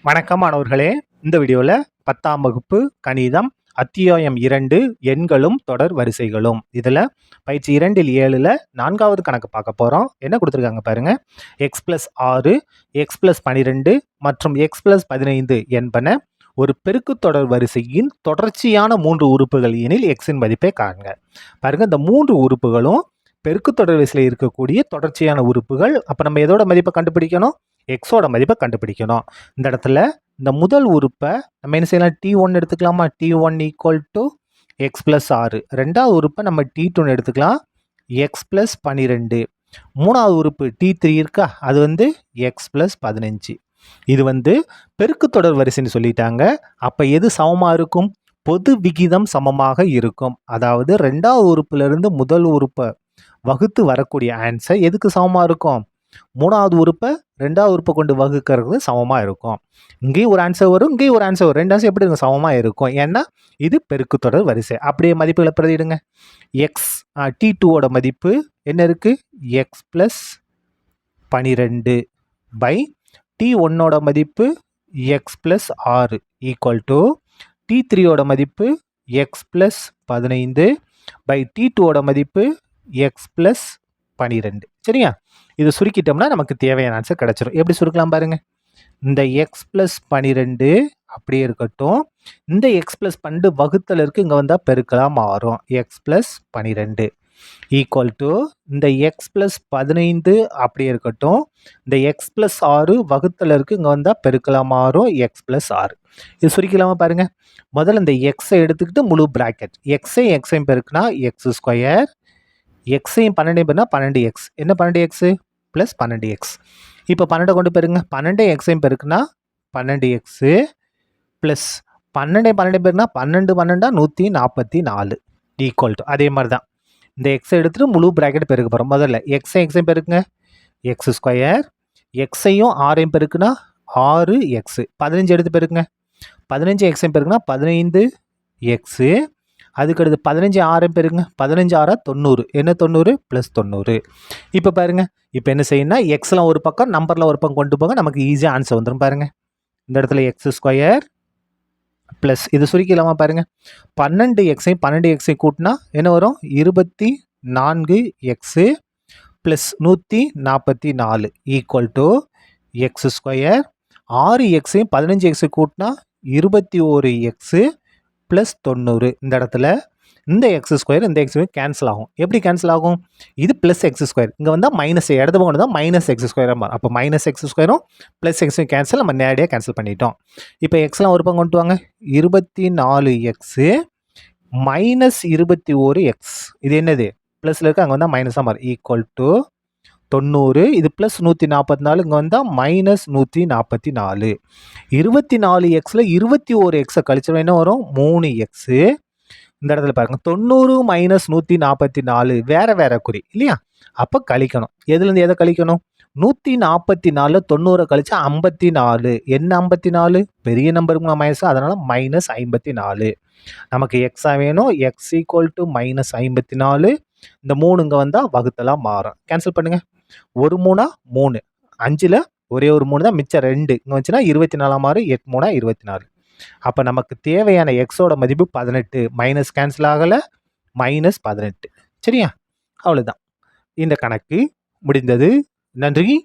வணக்கம் மாணவர்களே. இந்த வீடியோவில் 10ஆம் வகுப்பு கணிதம் அத்தியாயம் 2 எண்களும் தொடர் வரிசைகளும் இதில் பயிற்சி 2ல் 7ல் 4வது கணக்கு பார்க்க போகிறோம். என்ன கொடுத்துருக்காங்க பாருங்க. x+6 x+12 மற்றும் x+15 என்பன ஒரு பெருக்கு தொடர் வரிசையின் தொடர்ச்சியான 3 உறுப்புகள் எனில் xின் மதிப்பை காண்க. பாருங்க, இந்த 3 உறுப்புகளும் பெருக்கு தொடர் வரிசையில் இருக்கக்கூடிய தொடர்ச்சியான உறுப்புகள். அப்போ நம்ம எதோட மதிப்பை கண்டுபிடிக்கணும்? எக்ஸோட மதிப்பை கண்டுபிடிக்கணும். இந்த இடத்துல இந்த முதல் உறுப்பை நம்ம என்ன செய்யலாம்? t1 எடுத்துக்கலாமா? t1 equal to x+6. ரெண்டாவது உறுப்பை நம்ம t2 எடுத்துக்கலாம், x+12. மூணாவது உறுப்பு t3 இருக்கா, அது வந்து x+15. இது பெருக்கு தொடர் வரிசைன்னு சொல்லிட்டாங்க. அப்போ எது சமமாக இருக்கும்? பொது விகிதம் சமமாக இருக்கும். அதாவது ரெண்டாவது உறுப்பிலிருந்து முதல் உறுப்பை வகுத்து வரக்கூடிய ஆன்சர் எதுக்கு சமமாக இருக்கும்? மூணாவது உறுப்பை ரெண்டாவது உறுப்பை கொண்டு வகுக்கிறது சமமாக இருக்கும். இங்கேயும் ஒரு ஆன்சர் வரும், இங்கேயும் ஒரு ஆன்சர் வரும். ரெண்டு ஆன்சர் எப்படி இருக்கும்? சமமாக இருக்கும். ஏன்னா இது பெருக்கு தொடர் வரிசை. அப்படியே மதிப்புகளை பிரதிடுங்க. t2ஓட மதிப்பு என்ன இருக்கு? x+12 பை t1ஓட மதிப்பு x+6 ஈக்குவல் டு t3ஓட மதிப்பு x+15 பை t2ஓட மதிப்பு x+12. சரியா? இது சுருக்கிட்டோம்னா நமக்கு தேவையான ஆன்சர் கிடைச்சிடும். எப்படி சுருக்கலாம் பாருங்க. இந்த x+12 அப்படியே இருக்கட்டும். இந்த x+12 வகுத்தல் இருக்கு, இங்கே வந்தால் பெருக்கலாக மாறும். x+12 ஈக்குவல் டு இந்த x+15 அப்படியே இருக்கட்டும். இந்த x+6 வகுத்தல் இருக்கு, இங்கே வந்தால் பெருக்கலாக மாறும். x+6 இது சுருக்கலாமா பாருங்க. முதல்ல இந்த எக்ஸை எடுத்துக்கிட்டு முழு பிராக்கெட். எக்ஸையும் பெருக்குனா x², எக்ஸையும் 12 பெருனா 12x. என்ன 12x? Plus 12x. இப்போ 12 கொண்டு பெருங்க. 12 எக்ஸையும் பெருக்குனா 12x ப்ளஸ் 12 பெருக்குனா 12 144 ஈக்குவல் டு அதே மாதிரி தான். இந்த எக்ஸை எடுத்துகிட்டு முழு பிராக்கெட் பெருக்க போகிறோம். முதல்ல எக்ஸையும் பெருக்குங்க, x², எக்ஸையும் 6ஐயும் பெருக்குனா 6x. 15 எடுத்து பெருக்குங்க. 15 எக்ஸையும் பெருக்குனா 15x. அதுக்கடுத்து 15 6 பெருங்க. 15 6 90. என்ன 90? ப்ளஸ் 90. இப்போ பாருங்க, இப்போ என்ன செய்யணும்னா எக்ஸ்லாம் ஒரு பக்கம், நம்பரில் ஒரு பக்கம் கொண்டு போங்க, நமக்கு ஈஸியாக ஆன்சர் வந்துடும். பாருங்க, இந்த இடத்துல x² ப்ளஸ் இது சுருக்கிலாமா பாருங்க. 12xஐயும் கூட்டினா என்ன வரும்? 24x plus 144 equal to x². 6xஐயும் 15x கூட்டினா 21x ப்ளஸ் 90. இந்த இடத்துல இந்த x² இந்த x கேன்சல் ஆகும். எப்படி கேன்சல் ஆகும்? இது ப்ளஸ் x², இங்கே வந்தால் மைனஸ், இடது பக்கம் தான் மைனஸ் x². அப்போ மைனஸ் x²ம் ப்ளஸ் x கேன்சல், நம்ம நேரடியாக கேன்சல் பண்ணிட்டோம். இப்போ எக்ஸ்லாம் ஒரு பக்கம் கொண்டு வாங்க. 24x minus 21x. இது என்னது? ப்ளஸில் இருக்குது, அங்கே வந்தால் மைனஸாக மாறும். Equal to 90. இது ப்ளஸ் 144, இங்கே வந்தால் மைனஸ் 144. 24xல 21x கழிச்சோம் என்ன வரும்? 3x. இந்த இடத்துல பாருங்க, 90 மைனஸ் 144 வேற வேற குறி இல்லையா? அப்போ கழிக்கணும். எதுலேருந்து எதை கழிக்கணும்? 144 90 கழிச்சா 54. என்ன 54? பெரிய நம்பருக்கு மைனஸ், அதனால மைனஸ் 54. நமக்கு எக்ஸா வேணும். X equal to minus 54. இந்த 3 இங்கே வந்தால் வகுத்தலாம் மாறும். கேன்சல் பண்ணுங்க. 1 3 3, 5ல் ஒரே ஒரு 3 தான், மிச்சம் 2 இங்கே வந்துச்சுன்னா 24 மாறும். 8 3 24. அப்போ நமக்கு தேவையான எக்ஸோட மதிப்பு 18. மைனஸ் கேன்சல் ஆகலை, மைனஸ் 18. சரியா? அவ்வளோதான். இந்த கணக்கு முடிந்தது. நன்றி.